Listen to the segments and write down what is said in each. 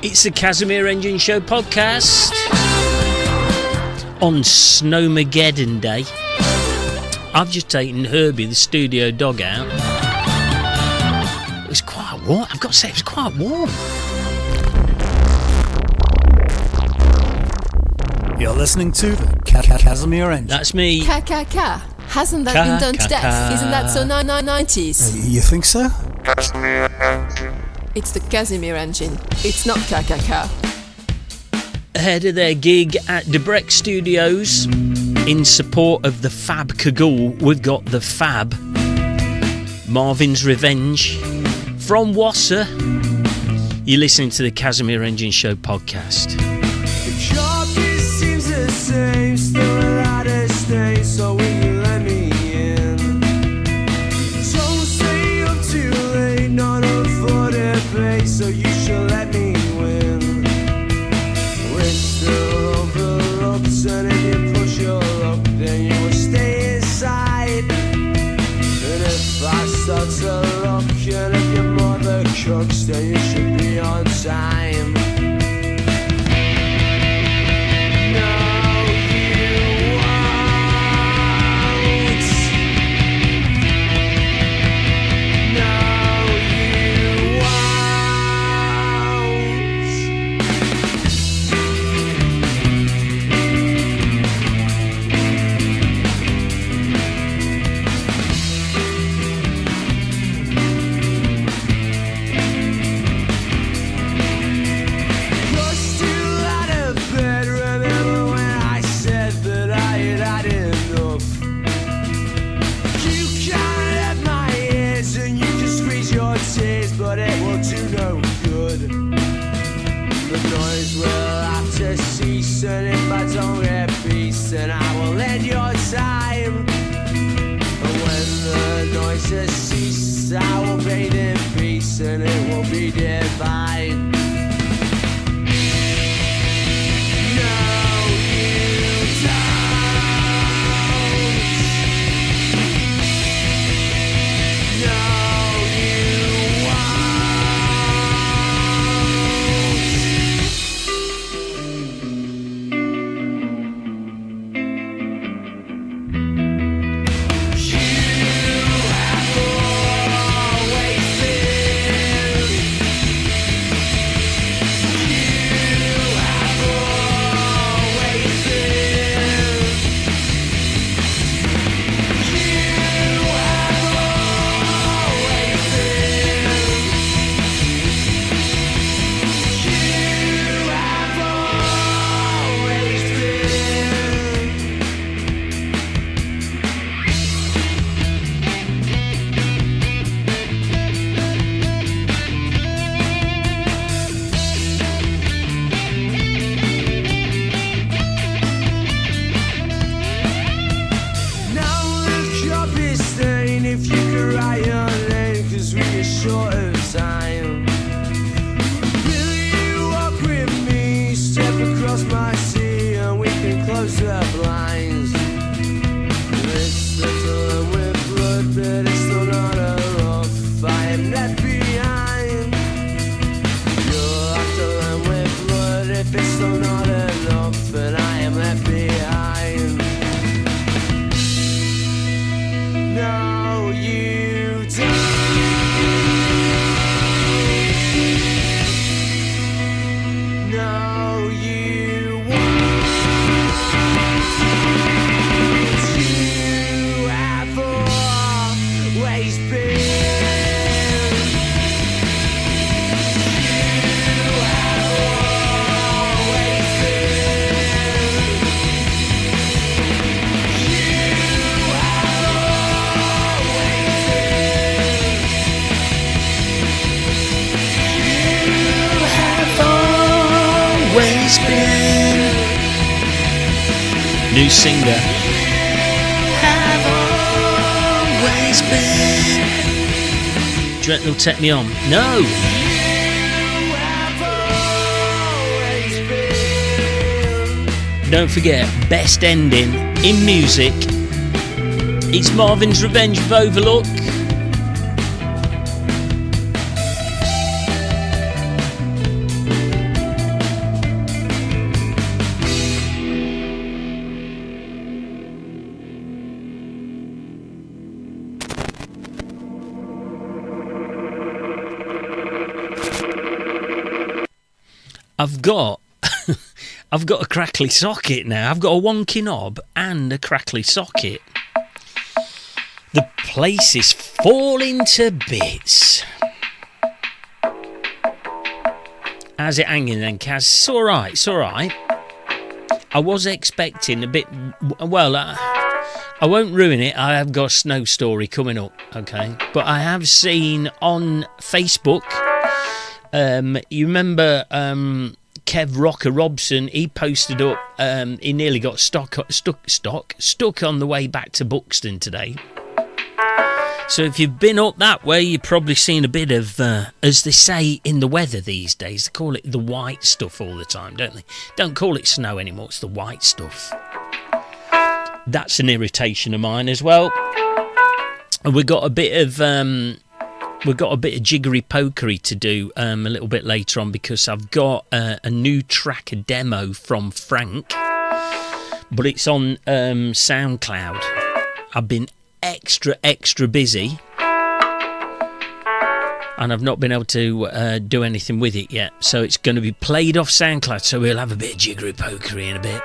It's the Casimir Engine Show Podcast on Snowmaggedon Day. I've just taken Herbie, the studio dog, out. It was quite warm. I've got to say, it was quite warm. You're listening to the Casimir Engine. That's me. Hasn't that been done to death? Isn't that so 90s? You think so? It's the Casimir Engine. It's not KKK. Ahead of their gig at Debrec Studios in support of the Fab Cagoule, we've got the Fab, Marvin's Revenge from Wasser. You're listening to the Casimir Engine Show Podcast. The carpet seems the same, still a lot of stains, so will you let me in? Don't say I'm too late, not afford to pay, so you should let me win. We're still overlooked, and if you push your luck, then you will stay inside. And if I start to look, and if your mother cooks, then you should be on time. But it will do no good. The noise will have to cease, and if I don't get peace, then I will end your time. But when the noise has ceased, I will bathe in peace, and it will be divine. New singer. Have always been. Do you reckon they'll take me on? No. Don't forget, best ending in music. It's Marvin's Revenge of Overlook. I've got a crackly socket now. I've got a wonky knob and a crackly socket. The place is falling to bits. How's it hanging then, Kaz? It's all right. I was expecting a bit... Well, I won't ruin it. I have got a snow story coming up, okay? But I have seen on Facebook... you remember Kev Rocker Robson? He posted up... he nearly got stuck on the way back to Buxton today. So if you've been up that way, you've probably seen a bit of, as they say in the weather these days, they call it the white stuff all the time, don't they? Don't call it snow anymore, it's the white stuff. That's an irritation of mine as well. And we've got a bit of jiggery pokery to do a little bit later on, because I've got a new track, a demo from Frank, but it's on SoundCloud. I've been extra busy, and I've not been able to do anything with it yet, so it's going to be played off SoundCloud, so we'll have a bit of jiggery pokery in a bit.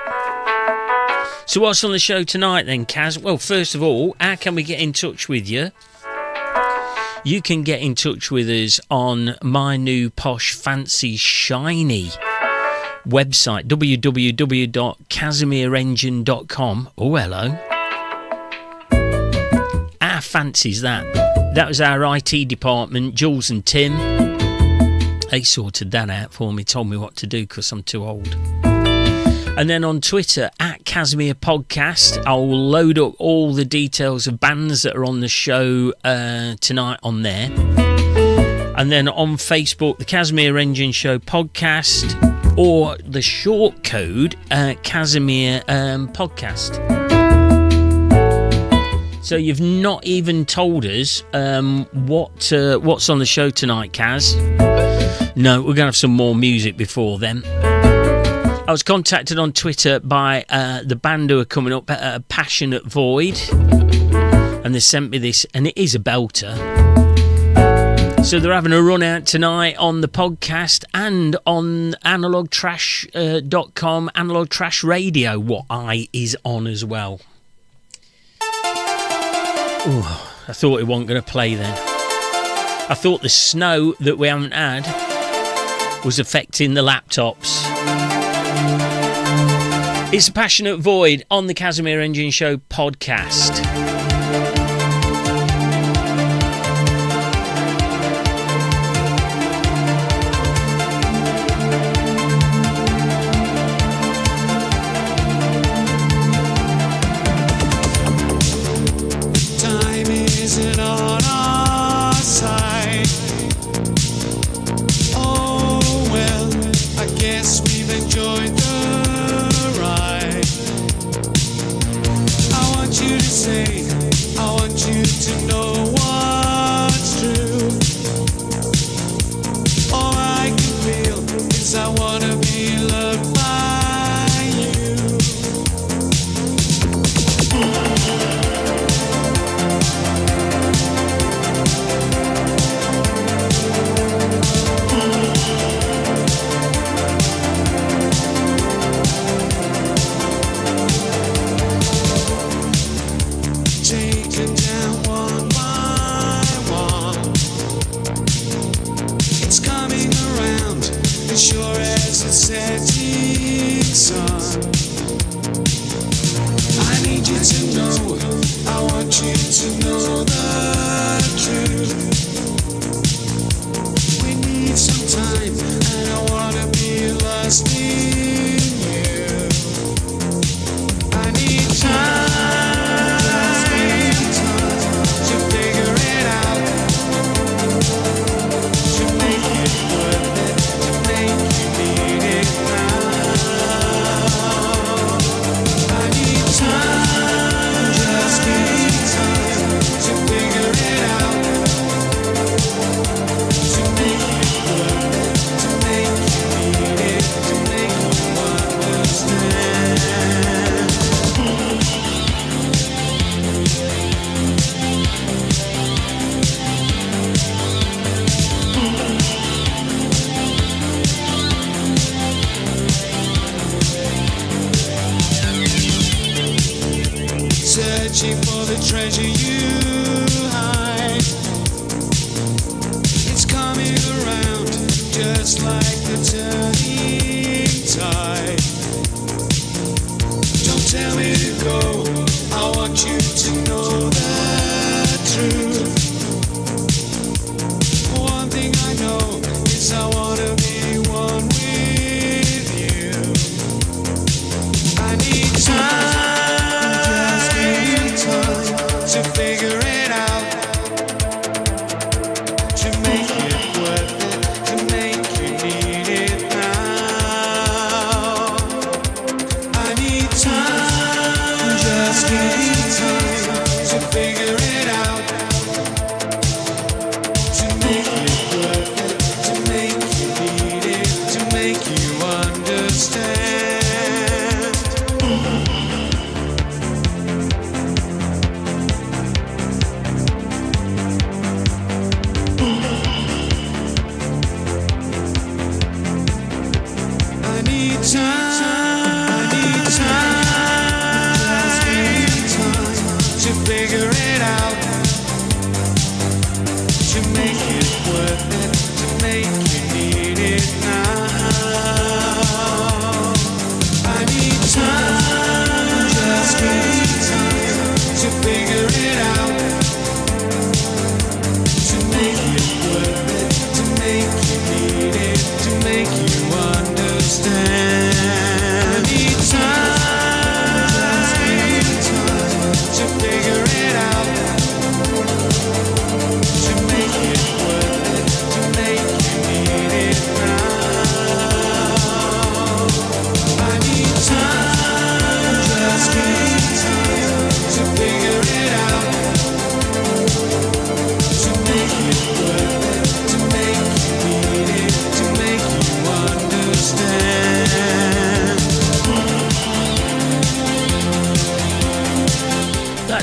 So what's on the show tonight then, Kaz? Well, first of all, how can we get in touch with you? You can get in touch with us on my new posh fancy shiny website, www.CasimirEngine.com. Oh, hello. How fancy's that? That was our IT department, Jules and Tim. They sorted that out for me, told me what to do because I'm too old. And then on Twitter, at Casimir Podcast, I'll load up all the details of bands that are on the show tonight on there. And then on Facebook, the Casimir Engine Show Podcast, or the short code, Casimir Podcast. So you've not even told us what's on the show tonight, Kaz. No, we're going to have some more music before then. I was contacted on Twitter by the band who are coming up, Passionate Void, and they sent me this, and it is a belter. So they're having a run out tonight on the podcast and on analogtrash.com, Analog Trash Radio, what I is on as well. Ooh, I thought it wasn't going to play then. I thought the snow that we haven't had was affecting the laptops. It's a Passionate Void on the Casimir Engine Show Podcast.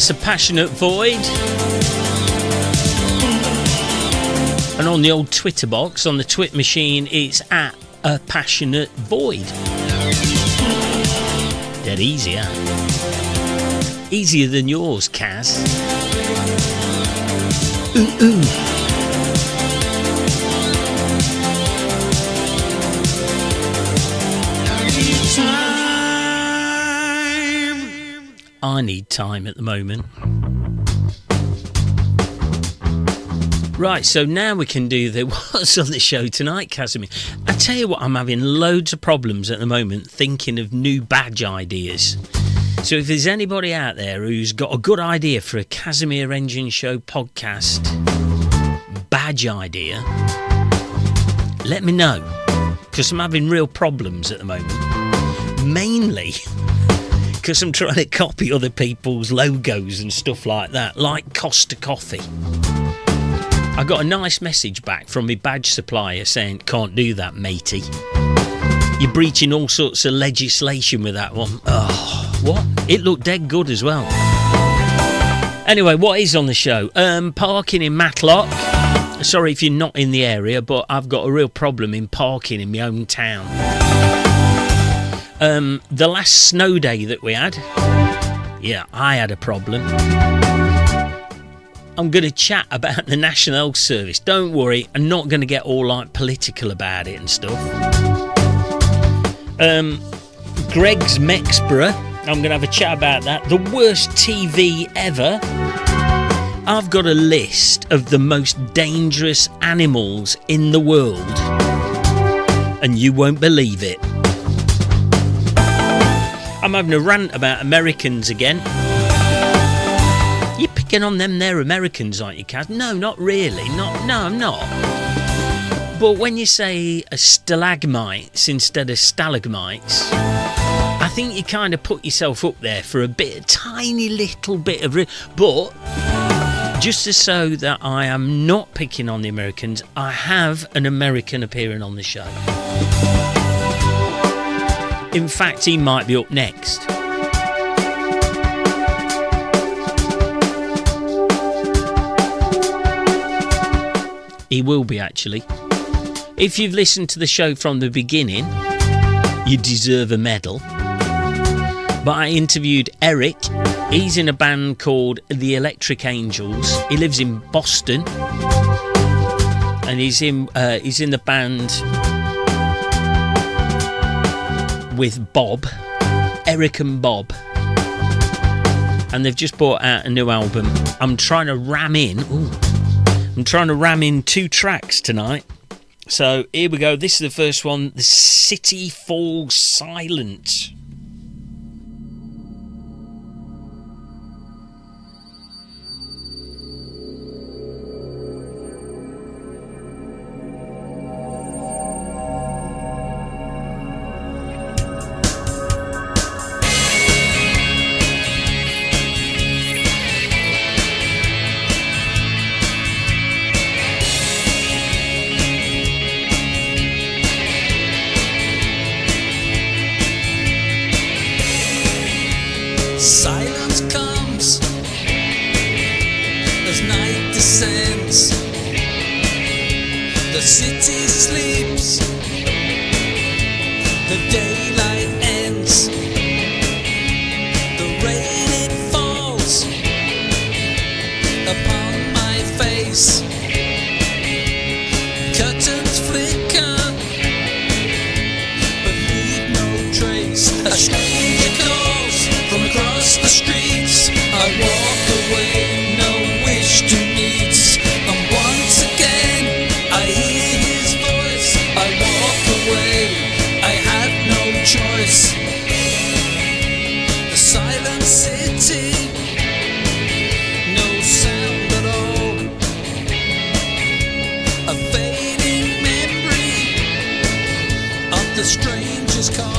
That's A Passionate Void. And on the old Twitter box, on the Twit machine, it's at A Passionate Void. Dead easier. Easier than yours, Kaz. Ooh, ooh. I need time at the moment. Right, so now we can do the what's on the show tonight, Casimir. I tell you what, I'm having loads of problems at the moment thinking of new badge ideas. So if there's anybody out there who's got a good idea for a Casimir Engine Show podcast badge idea, let me know, because I'm having real problems at the moment. Mainly because I'm trying to copy other people's logos and stuff like that, like Costa Coffee. I got a nice message back from my badge supplier saying, can't do that, matey. You're breaching all sorts of legislation with that one. Oh, what? It looked dead good as well. Anyway, what is on the show? Parking in Matlock. Sorry if you're not in the area, but I've got a real problem in parking in my own town. The last snow day that we had, yeah, I had a problem. I'm going to chat about the National Health Service. Don't worry, I'm not going to get all like political about it and stuff. Greg's Mexborough, I'm going to have a chat about that. The worst TV ever. I've got a list of the most dangerous animals in the world, and you won't believe it. I'm having a rant about Americans again. You're picking on them, they're Americans, aren't you, Kaz? No, not really. No, I'm not. But when you say stalagmites instead of stalagmites, I think you kind of put yourself up there for a tiny little bit of... But just as so that I am not picking on the Americans, I have an American appearing on the show. In fact, he might be up next. He will be, actually. If you've listened to the show from the beginning, you deserve a medal. But I interviewed Eric. He's in a band called The Electric Angels. He lives in Boston. And he's in the band with Bob, Eric and Bob, and they've just brought out a new album. I'm trying to ram in 2 tracks tonight. So here we go. This is the first one. The City Falls Silent. Silence comes as night descends. The city sleeps, the daylight ends. The rain, it falls upon my face. Curtains flicker, but leave no trace. A stranger calls from across the streets. I walk away, no wish to meet. And once again I hear his voice. I walk away, I had no choice. The silent city, no sound at all. A fading memory of the stranger's call.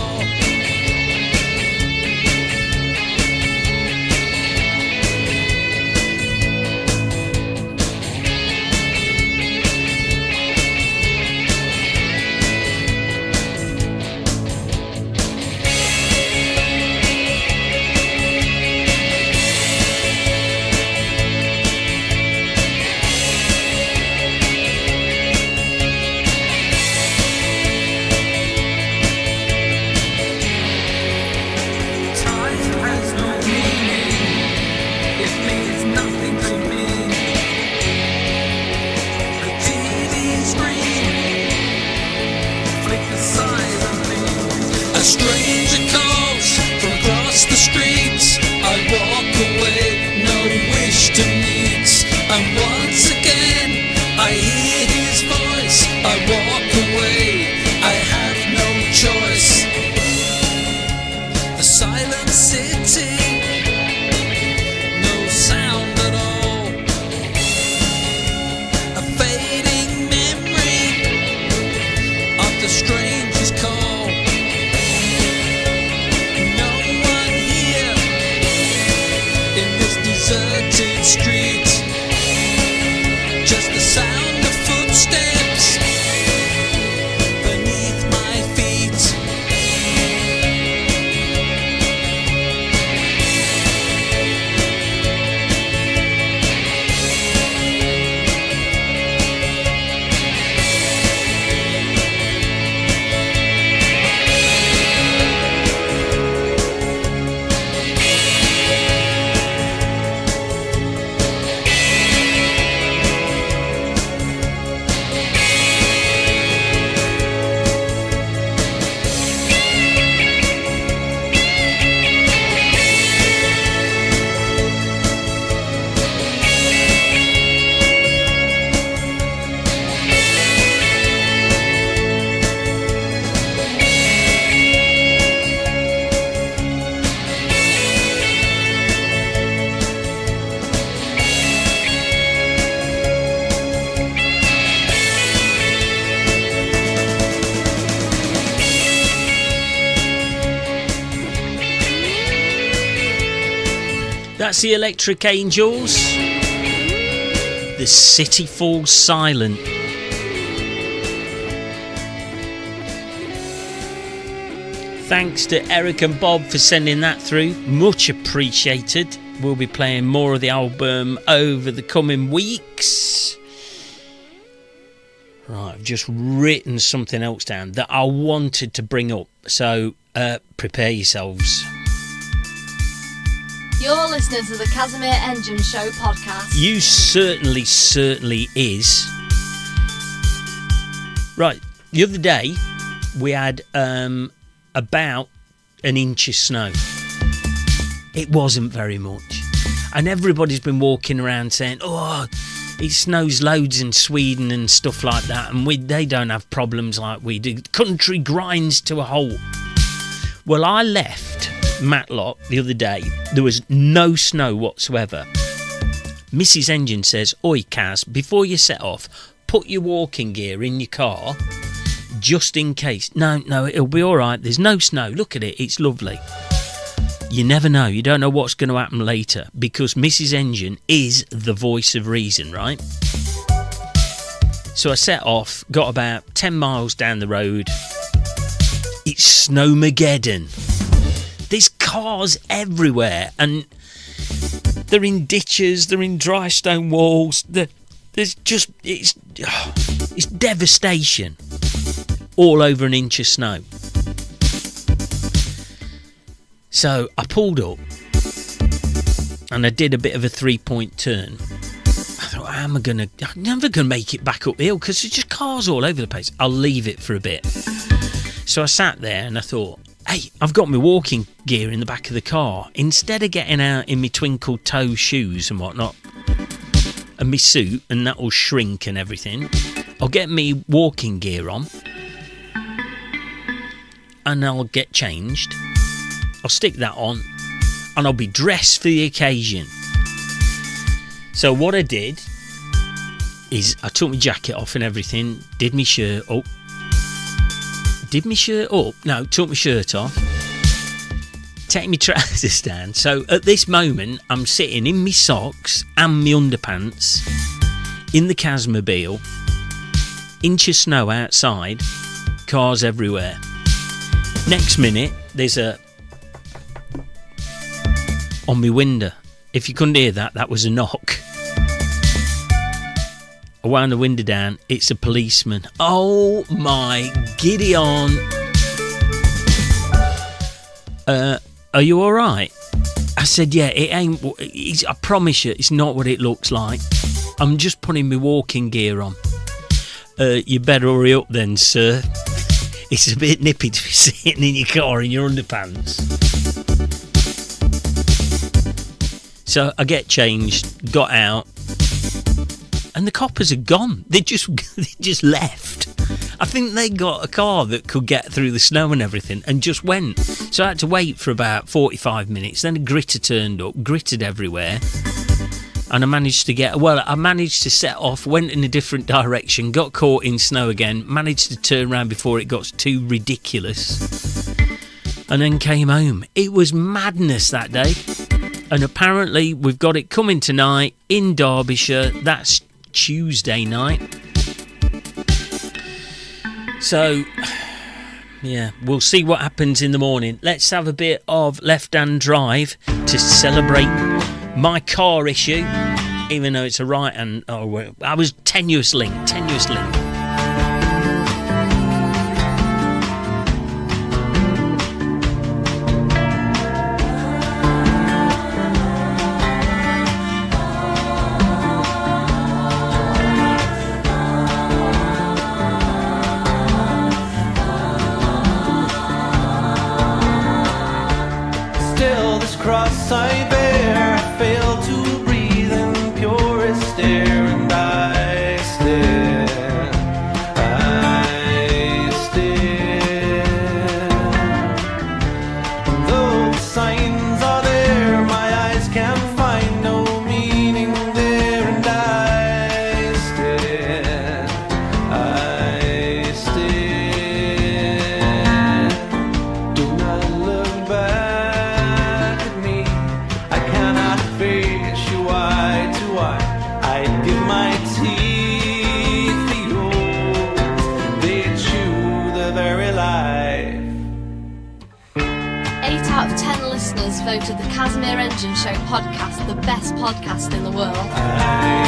once again I hear his voice, I walk away, I have no choice. A silent city, no sound at all, a fading memory of the stranger's call. No one here in this deserted street, just the sound of footsteps beneath my feet. That's the Electric Angels. The city falls silent. Thanks to Eric and Bob for sending that through. Much appreciated. We'll be playing more of the album over the coming weeks. Right, I've just written something else down that I wanted to bring up. So prepare yourselves. You're listening to the Casimir Engine Show Podcast. You certainly is. Right, the other day we had about an inch of snow. It wasn't very much. And everybody's been walking around saying, oh, it snows loads in Sweden and stuff like that, and they don't have problems like we do. The country grinds to a halt. Well, I left Matlock the other day. There was no snow whatsoever. Mrs. Engine says, oi Kaz, before you set off, put your walking gear in your car just in case. No, it'll be alright, there's no snow, look at it, it's lovely. You never know, you don't know what's going to happen later, because Mrs. Engine is the voice of reason, right? So I set off, got about 10 miles down the road. It's Snowmaggedon. There's cars everywhere, and they're in ditches, they're in dry stone walls. There's just, it's devastation. All over an inch of snow. So I pulled up, and I did a bit of a 3-point turn. I thought, I'm never gonna make it back up the hill because there's just cars all over the place. I'll leave it for a bit. So I sat there and I thought, hey, I've got my walking gear in the back of the car. Instead of getting out in my twinkle toe shoes and whatnot, and my suit, and that'll shrink and everything, I'll get me walking gear on, and I'll get changed. I'll stick that on, and I'll be dressed for the occasion. So what I did is I took my jacket off and everything, did my shirt up. No, took my shirt off, take my trousers down. So at this moment, I'm sitting in my socks and my underpants in the Casmobile, inch of snow outside, cars everywhere. Next minute, there's on my window. If you couldn't hear that, that was a knock. I wound the window down, it's a policeman. Oh my giddy on. Are you alright? I said, yeah, it ain't, I promise you, it's not what it looks like. I'm just putting my walking gear on. You better hurry up then, sir. It's a bit nippy to be sitting in your car in your underpants. So I get changed, got out, and the coppers had gone. They just left. I think they got a car that could get through the snow and everything and just went. So I had to wait for about 45 minutes. Then a gritter turned up, gritted everywhere. And I managed to set off, went in a different direction, got caught in snow again, managed to turn around before it got too ridiculous, and then came home. It was madness that day. And apparently we've got it coming tonight in Derbyshire. That's Tuesday night. So, yeah, we'll see what happens in the morning. Let's have a bit of Left Hand Drive to celebrate my car issue, even though it's a right hand. Oh, I was tenuous link. Still this cross I bear, I fail to breathe in purest air, and I stare, though the signs are there, my eyes can find no meaning there, and I stare, do not look back at me, I cannot face you eye to eye, I'd give my teeth for yours, they chew the very life. 8 out of 10 listeners voted the Casimir Engine Show podcast the best podcast in the world. I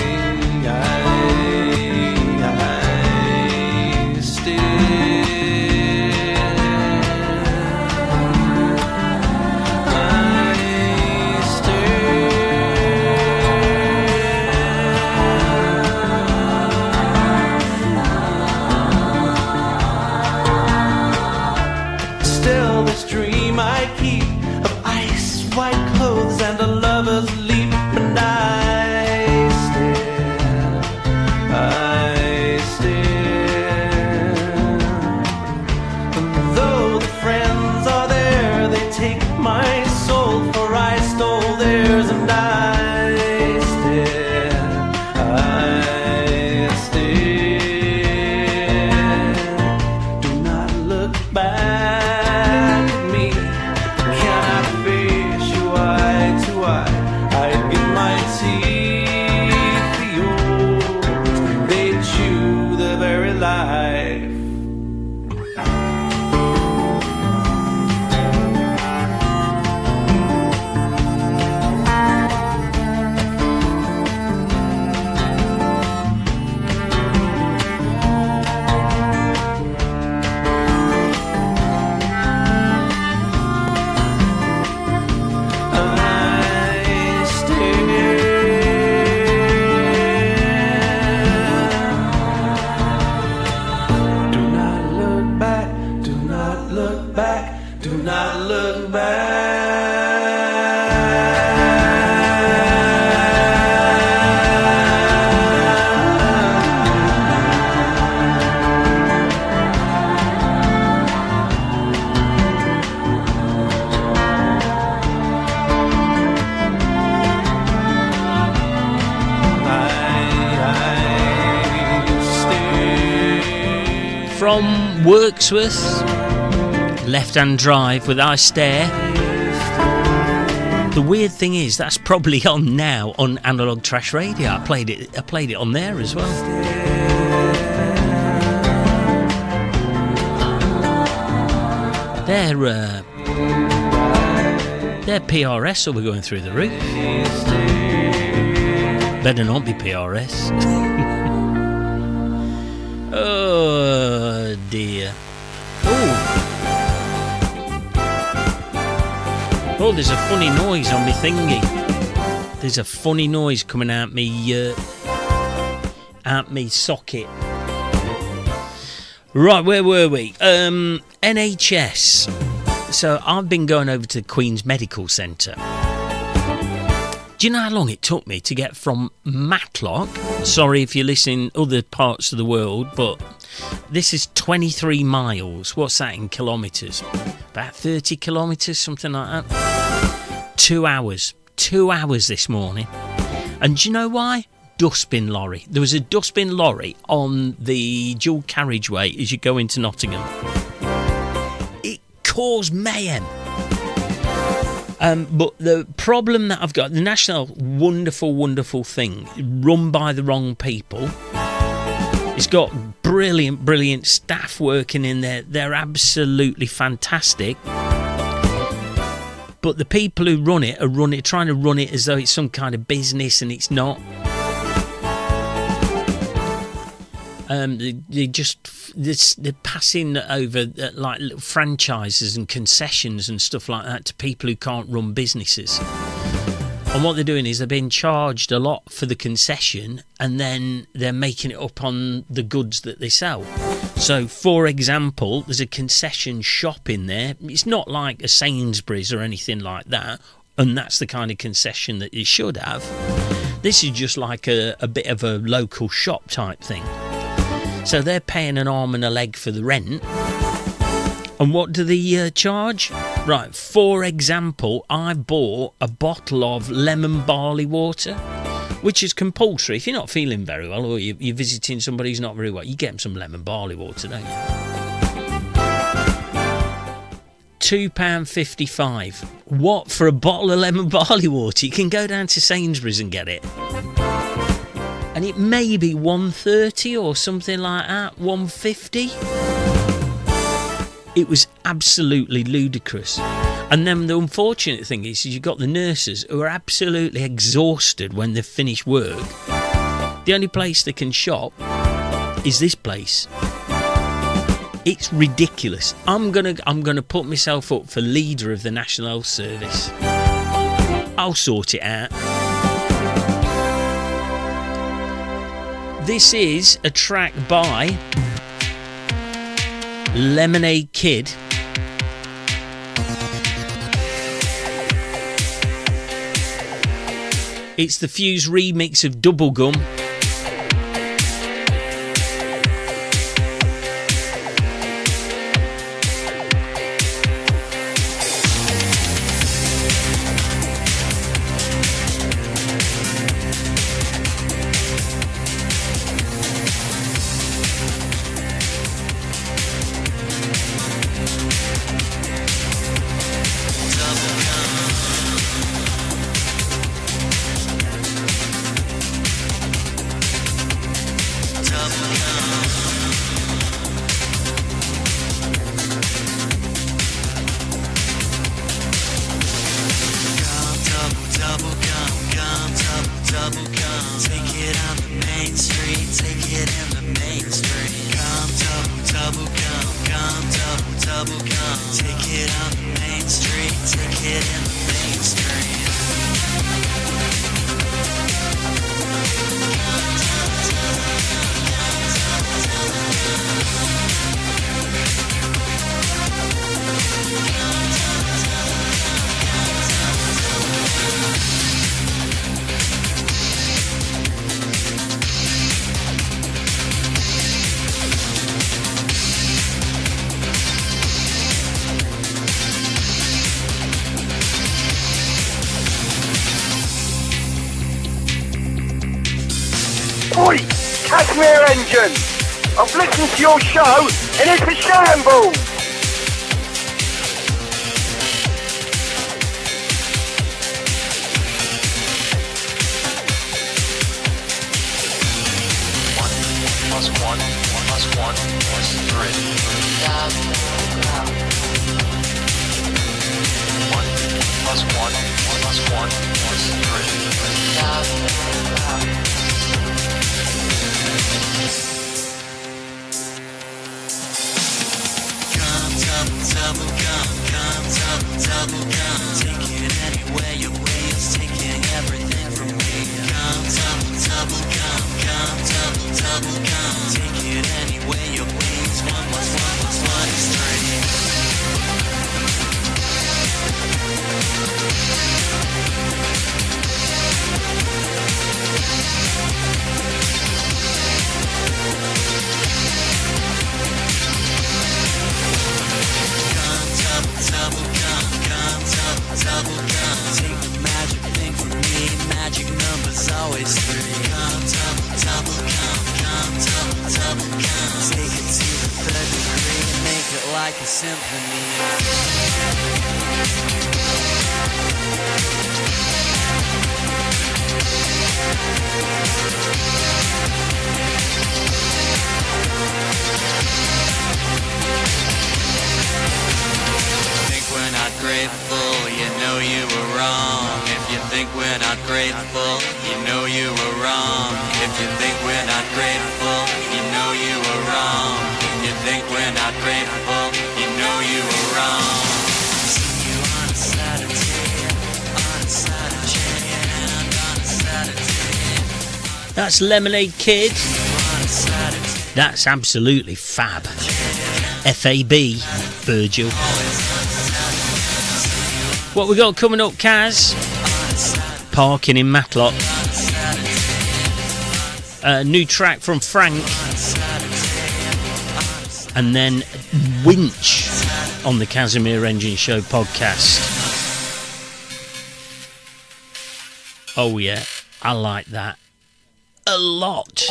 still this dream I keep of ice white clothes and a lover's leap, and I stare, and though the friends are there, they take my soul, for I stole theirs, and I stare, do not look back at me, cannot face you eye to eye, I'd give my teeth for yours, they chew the very life. I stare, do not look back, do not look back, do not look From Worksworth, Left Hand Drive with I Stare. The weird thing is that's probably on now on Analog Trash Radio. I played it on there as well. Their PRS will be going through the roof. Better not be PRS. Oh dear. Oh, there's a funny noise on me thingy. There's a funny noise coming out me socket. Right, where were we? NHS. So I've been going over to Queen's Medical Centre. Do you know how long it took me to get from Matlock? Sorry if you listen in other parts of the world, but this is 23 miles. What's that in kilometres? About 30 kilometres, something like that. 2 hours. 2 hours this morning. And do you know why? Dustbin lorry. There was a dustbin lorry on the dual carriageway as you go into Nottingham. It caused mayhem. But the problem that I've got, the National, wonderful, wonderful thing, run by the wrong people. It's got brilliant, brilliant staff working in there. They're absolutely fantastic. But the people who run it are trying to run it as though it's some kind of business, and it's not. They're passing over like little franchises and concessions and stuff like that to people who can't run businesses. And what they're doing is they're being charged a lot for the concession, and then they're making it up on the goods that they sell. So, for example, there's a concession shop in there. It's not like a Sainsbury's or anything like that, and that's the kind of concession that you should have. This is just like a bit of a local shop type thing. So they're paying an arm and a leg for the rent. And what do they charge? Right, for example, I bought a bottle of lemon barley water, which is compulsory. If you're not feeling very well, or you're visiting somebody who's not very well, you get them some lemon barley water, don't you? £2.55. What, for a bottle of lemon barley water? You can go down to Sainsbury's and get it. And it may be £1.30 or something like that, £1.50. It was absolutely ludicrous. And then the unfortunate thing is you've got the nurses who are absolutely exhausted when they've finished work. The only place they can shop is this place. It's ridiculous. I'm gonna put myself up for leader of the National Health Service. I'll sort it out. This is a track by Lemonade Kid. It's the Fuse remix of Bubblegum. Oi, Casimir Engine! I've listened to your show and it's a shambles! One plus three. 1 plus 1 plus 1 plus 3. Take it anywhere you please, taking everything from me. Come double, take it anywhere you please. 1 plus 1 plus 1 is 3. symphony. Think we're not grateful, you know you were wrong. If you think we're not grateful, you know you were wrong. If you think we're not grateful, you know you were wrong. If you think we're not grateful, you know you were wrong. See you on a Saturday, and on a Saturday. That's Lemonade Kid. That's absolutely fab. F-A-B, Virgil. What we got coming up, Kaz? Parking in Matlock. A new track from Frank. And then Wynch on the Casimir Engine Show podcast. Oh yeah, I like that a lot.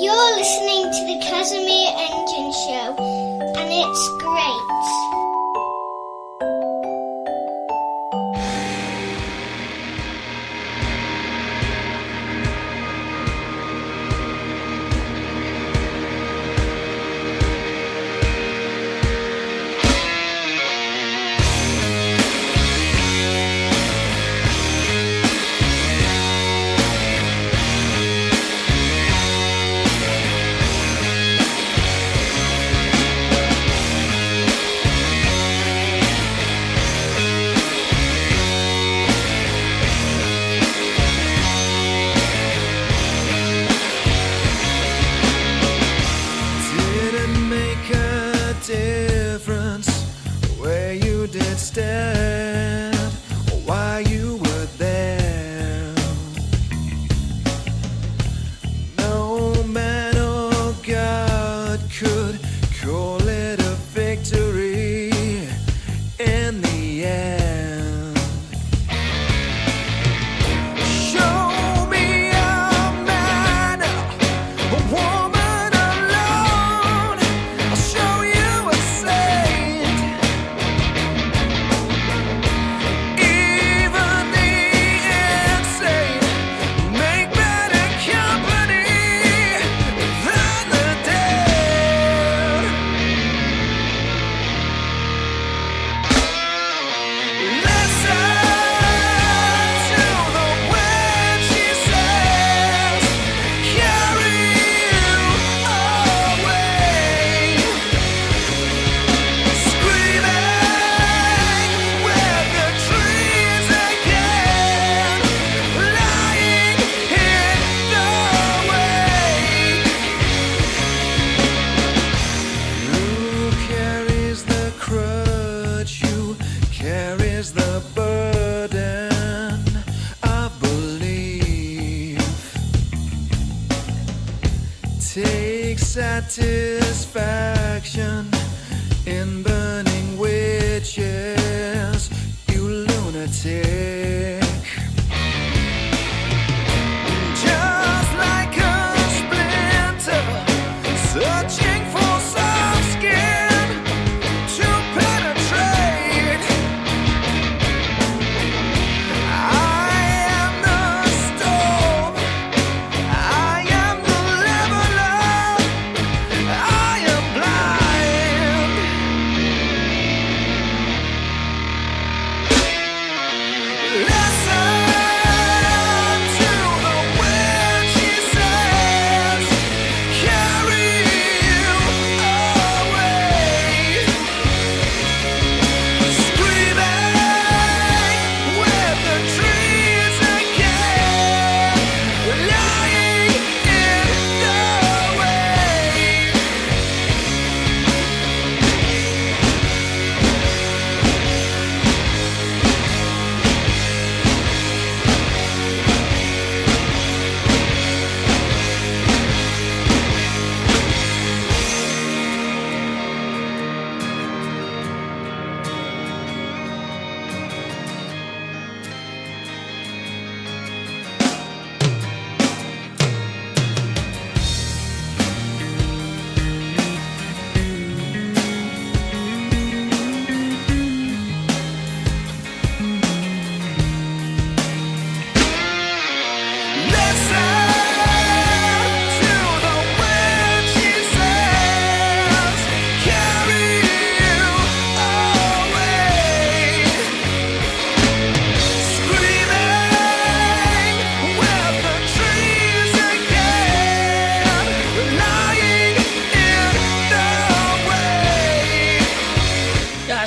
You're listening to the Casimir Engine Show, and it's great. Satisfaction in burning witches, you lunatic. Just like a splinter, searching for soft skin to penetrate. I am the stove, I am the leveler, I am blind.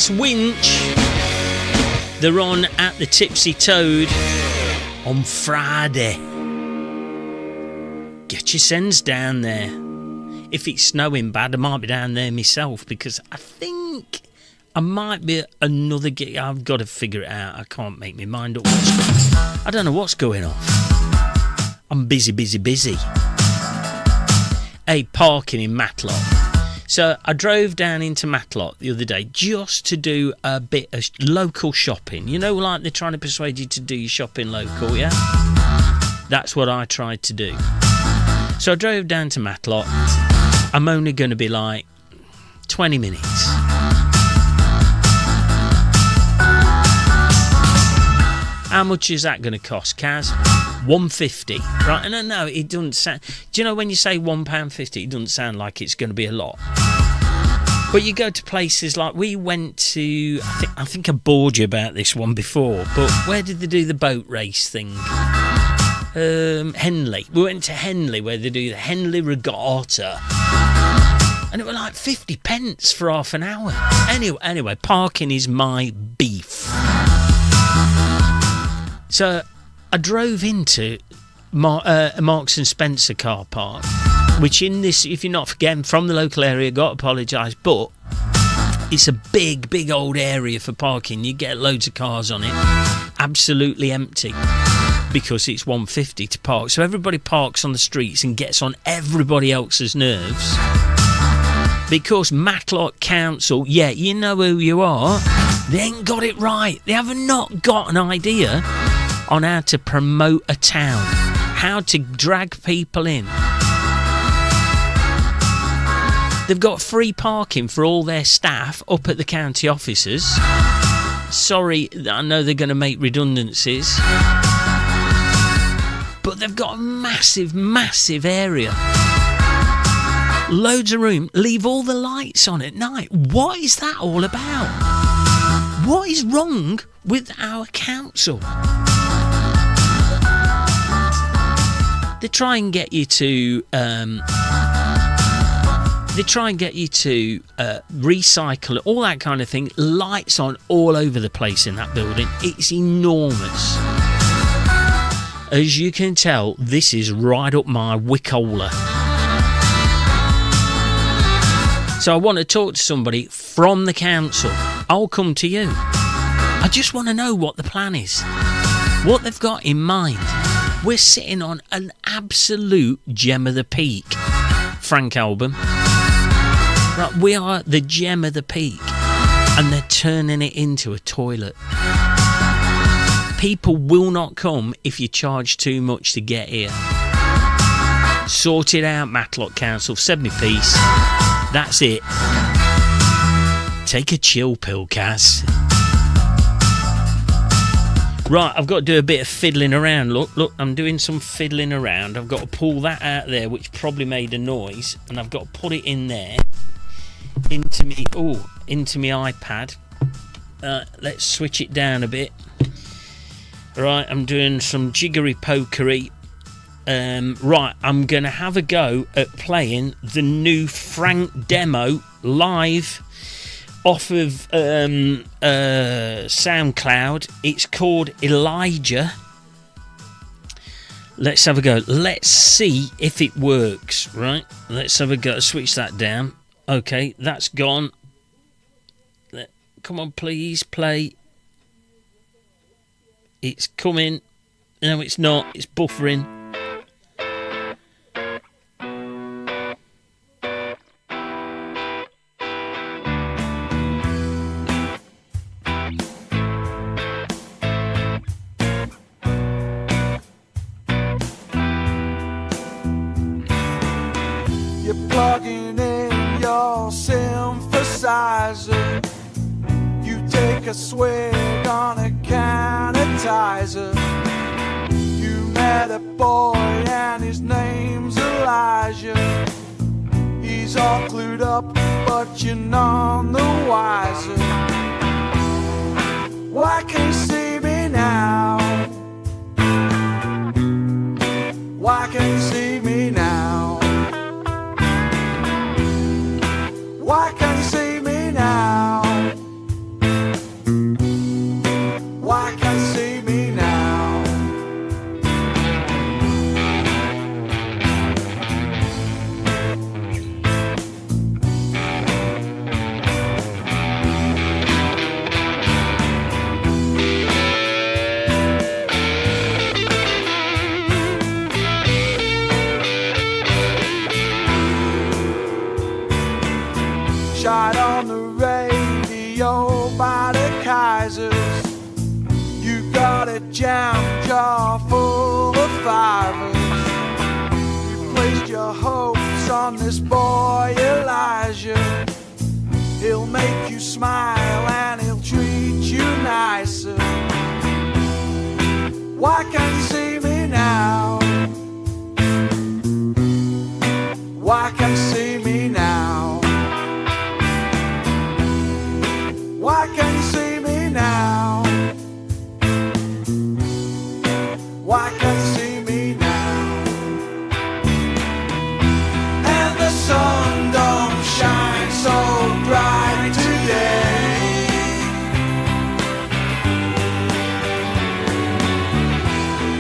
That's Wynch. They're on at the Tipsy Toad on Friday. Get your sends down there. If it's snowing bad, I might be down there myself, because I think I might be at another gig. I've got to figure it out. I can't make my mind up. I don't know what's going on. I'm busy. Hey, parking in Matlock. So I drove down into Matlock the other day just to do a bit of local shopping. You know, like they're trying to persuade you to do your shopping local, yeah? That's what I tried to do. So I drove down to Matlock. I'm only going to be like 20 minutes. How much is that going to cost, Kaz? $1.50, right? No, it doesn't sound... Do you know when you say £1.50, it doesn't sound like it's going to be a lot. But you go to places like... We went to... I think I bored you about this one before, but where did they do the boat race thing? Henley. We went to Henley, where they do the Henley Regatta. And it was like 50 pence for half an hour. Anyway, parking is my beef. So I drove into Marks and Spencer car park, which in this, if you're not forgetting, from the local area, got to apologise, but it's a big old area for parking. You get loads of cars on it, absolutely empty, because it's $1.50 to park. So everybody parks on the streets and gets on everybody else's nerves. Because Matlock Council, yeah, you know who you are, they ain't got it right. They have not got an idea on how to promote a town, how to drag people in. They've got free parking for all their staff up at the county offices. Sorry, I know they're going to make redundancies, but they've got a massive area. Loads of room. Leave all the lights on at night. What is that all about? What is wrong with our council? They try and get you to recycle, all that kind of thing. Lights on all over the place in that building. It's enormous. As you can tell, this is right up my wickola. So I want to talk to somebody from the council. I'll come to you. I just want to know what the plan is, what they've got in mind. We're sitting on an absolute gem of the peak, Frank Album. Right, we are the gem of the peak, and they're turning it into a toilet. People will not come if you charge too much to get here. Sort it out, Matlock Council. Send me peace. That's it. Take a chill pill, Cass. Right, I've got to do a bit of fiddling around. Look, I'm doing some fiddling around. I've got to pull that out there, which probably made a noise, and I've got to put it in there into me iPad. Let's switch it down a bit. Right, I'm doing some jiggery pokery. Right, I'm going to have a go at playing the new Frank demo live off of SoundCloud. It's called Elijah. Let's have a go. Let's see if it works. Right, let's have a go. Switch that down. Okay, that's gone. Come on, please play. It's coming. No, it's not. It's buffering. You're plugging in your synthesizer. You take a swig on a canitizer. You met a boy and his name's Elijah. He's all clued up, but you're none the wiser. Why can't you see me now? Why can't you see me now? Why can't you see me now? this boy Elijah. He'll make you smile and he'll treat you nicer. Why can't you see me now? Why can't you see me now? Why can't you see me now? Why can't you see me now? And the sun don't shine so bright today.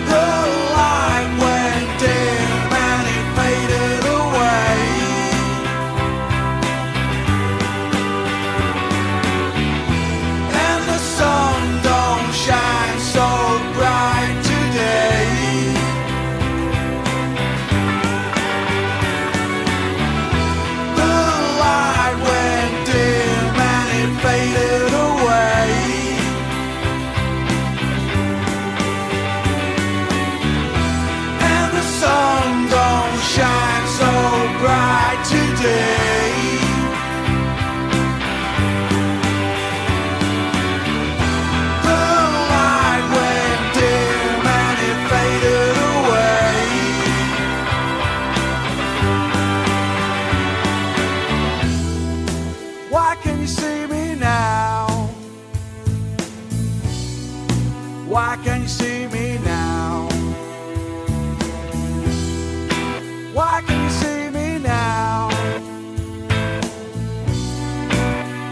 The light went dim and it faded away. And the sun don't shine so bright today. The light went dim and it faded away. And the sun don't shine so bright today. The light went dim and it faded away. Why can't you see me now? Why can't you see me now? Why can't you see me now?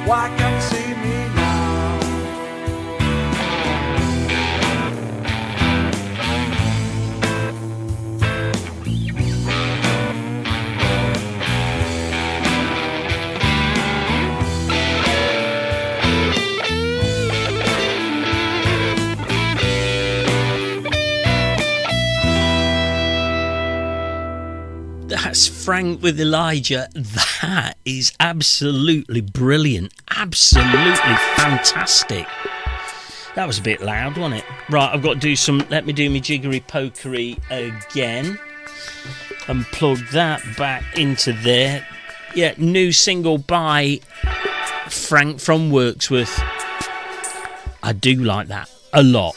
Why can't you see me now? That's Frank with Elijah. That is absolutely brilliant. Absolutely fantastic. That was a bit loud, wasn't it? Right, I've got to do some... Let me do my jiggery pokery again. And plug that back into there. Yeah, new single by Frank from Worksworth. I do like that a lot.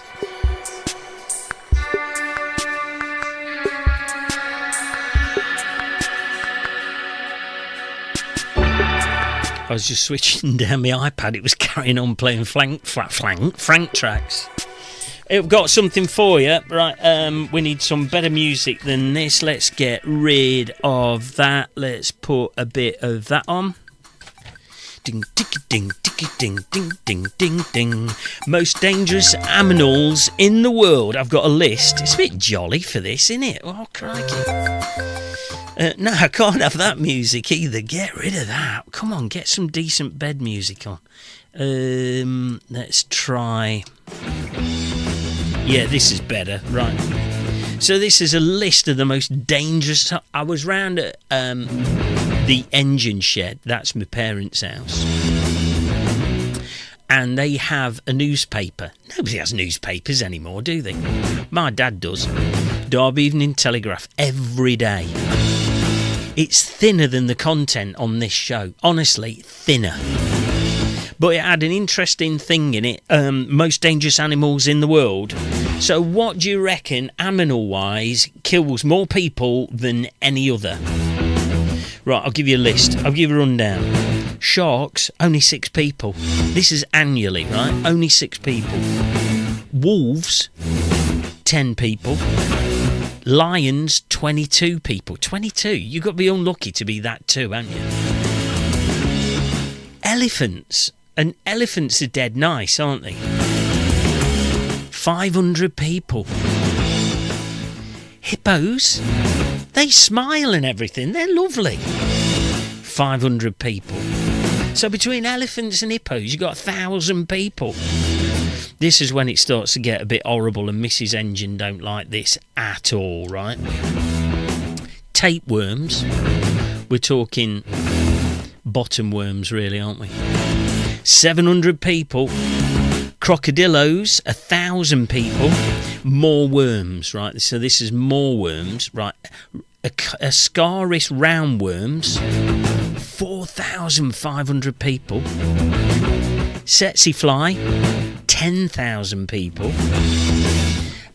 I was just switching down my iPad. It was carrying on playing Frank tracks. I've got something for you. Right, we need some better music than this. Let's get rid of that. Let's put a bit of that on. Ding, ding, ding, ding, ding, ding, ding, ding. Most dangerous animals in the world. I've got a list. It's a bit jolly for this, isn't it? Oh, crikey. No, I can't have that music either. Get rid of that. Come on, get some decent bed music on. Let's try... Yeah, this is better. Right. So this is a list of the most dangerous... I was round at the engine shed. That's my parents' house. And they have a newspaper. Nobody has newspapers anymore, do they? My dad does. Derby Evening Telegraph every day. It's thinner than the content on this show. Honestly, thinner. But it had an interesting thing in it. Most dangerous animals in the world. So what do you reckon, animal-wise, kills more people than any other? Right, I'll give you a list. I'll give you a rundown. Sharks, only 6 people. This is annually, right? Only 6 people. Wolves, 10 people. Lions, 22 people. 22? You've got to be unlucky to be that too, haven't you? Elephants. And elephants are dead nice, aren't they? 500 people. Hippos. They smile and everything. They're lovely. 500 people. So between elephants and hippos, you've got 1,000 people. This is when it starts to get a bit horrible, and Mrs. Engine don't like this at all, right? Tapeworms. We're talking bottom worms, really, aren't we? 700 people. Crocodillos, 1,000 people. More worms, right? So this is more worms, right? Ascaris roundworms, 4,500 people. Tsetse fly, 10,000 people.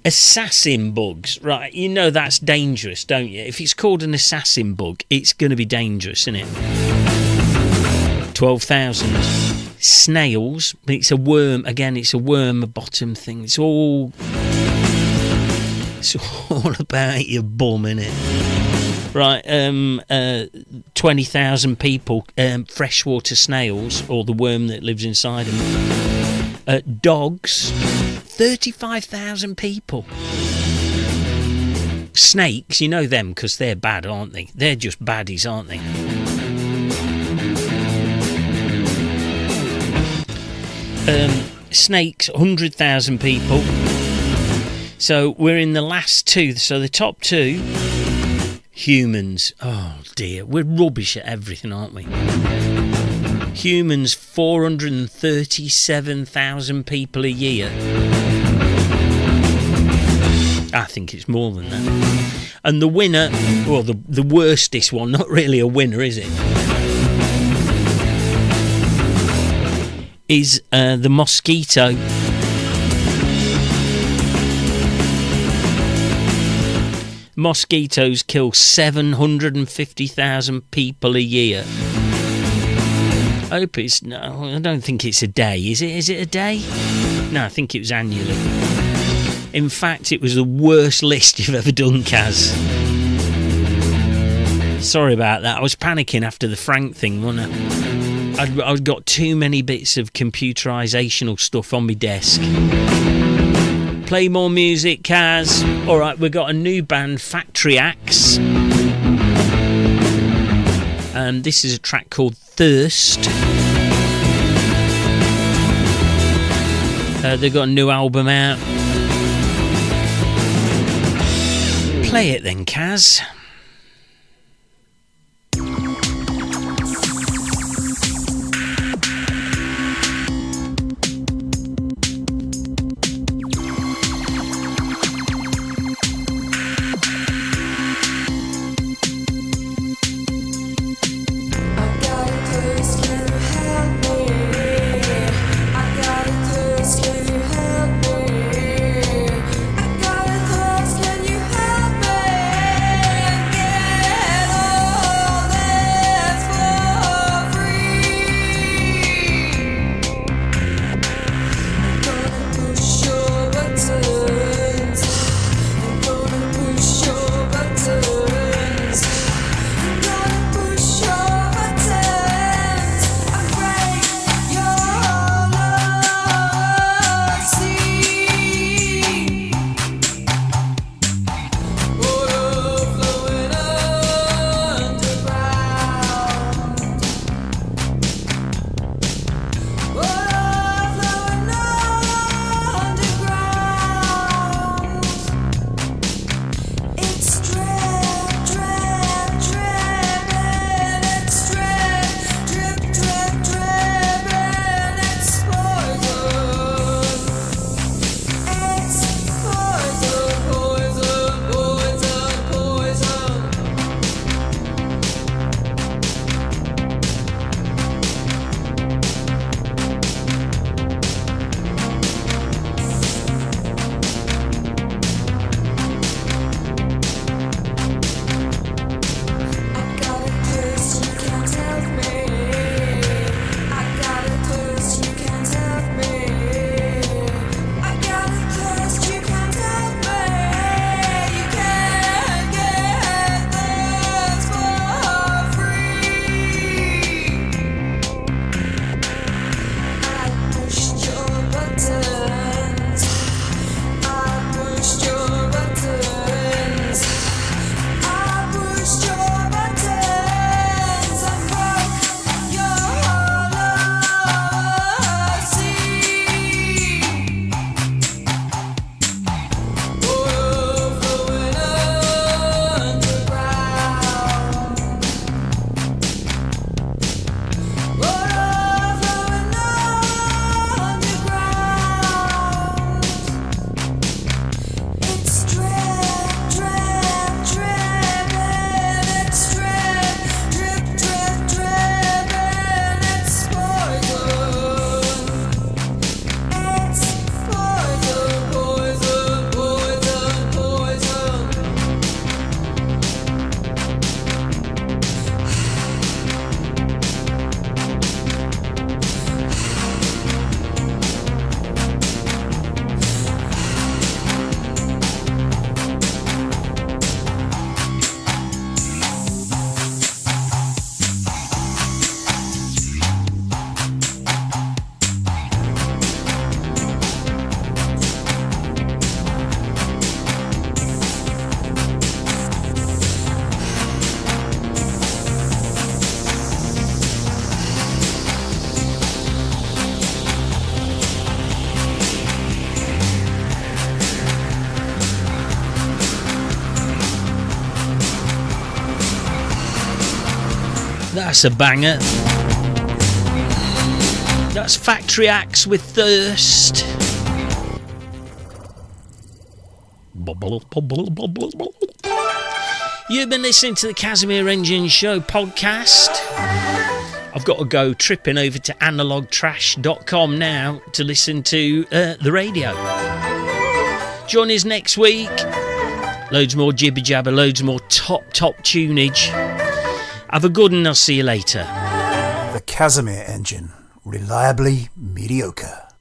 Assassin bugs, right, you know that's dangerous, don't you? If it's called an assassin bug, it's going to be dangerous, isn't it? 12,000. Snails, it's a worm, again, it's a worm, a bottom thing. It's all about your bum, innit? Right, 20,000 people, freshwater snails, or the worm that lives inside them. Dogs, 35,000 people. Snakes, you know them because they're bad, aren't they? They're just baddies, aren't they? Snakes, 100,000 people. So we're in the last two. So the top two, humans. Oh dear, we're rubbish at everything, aren't we? Humans, 437,000 people a year. I think it's more than that. And the winner, well, the worstest one, not really a winner, is it? Is the mosquito. Mosquitoes kill 750,000 people a year. I hope it's... No, I don't think it's a day. Is it? Is it a day? No, I think it was annually. In fact, it was the worst list you've ever done, Kaz. Sorry about that. I was panicking after the Frank thing, wasn't I? I've got too many bits of computerisational stuff on my desk. Play more music, Kaz. Alright, we've got a new band, Factory Axe. And this is a track called Thirst. They've got a new album out. Play it then, Kaz. Can you help me? That's a banger. That's Factory Axe with Thirst. You've been listening to the Casimir Engine Show podcast. I've got to go tripping over to analogtrash.com now to listen to the radio. Join us next week. Loads more jibber jabber, loads more top tunage. Have a good one, and I'll see you later. The Casimir Engine, reliably mediocre.